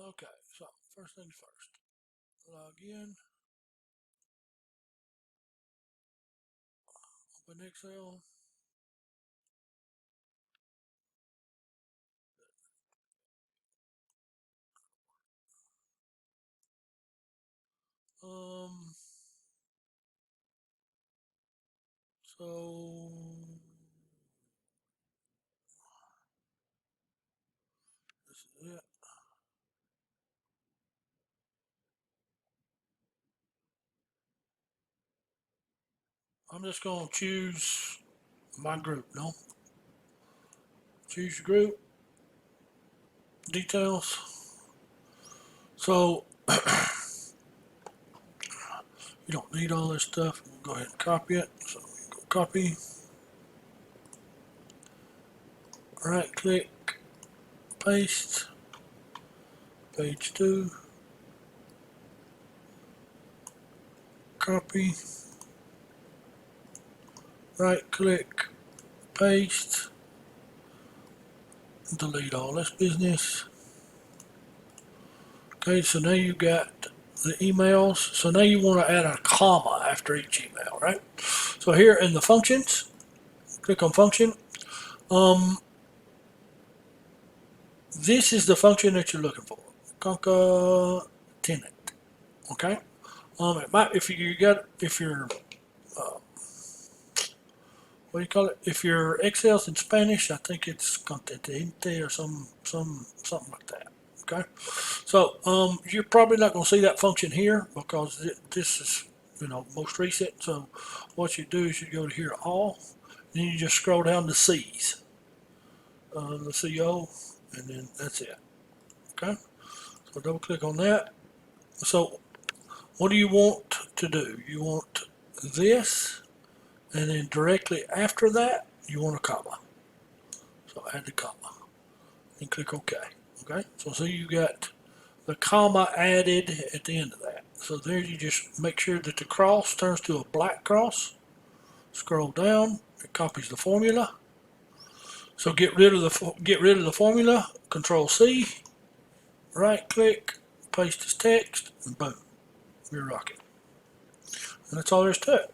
Okay, so first things first. Log in. Open Excel. So this is it. I'm just gonna choose my group. No, choose your group details. So you don't need all this stuff. We'll go ahead and copy it. So go copy. Right click, paste. Page 2. Copy. Right click, paste. Delete all this business. Okay, so now you got the emails. So now you want to add a comma after each email, right? So here in the functions, click on function. This is the function that you're looking for. Concatenate. Okay. It might if you're what do you call it? If your Excel's in Spanish, I think it's concatenate or something like that. Okay. So you're probably not going to see that function here because this is most recent. So what you do is you go to here all, and then you just scroll down to C's, the CO, and then that's it. Okay. So double click on that. So what do you want to do? You want this, and then directly after that you want a comma. So add the comma and click OK. Okay. So see you got the comma added at the end of that. So there you just make sure that the cross turns to a black cross. Scroll down, it copies the formula. So get rid of the formula. Control C, right click, paste as text, and boom, you're rocking. And that's all there is to it.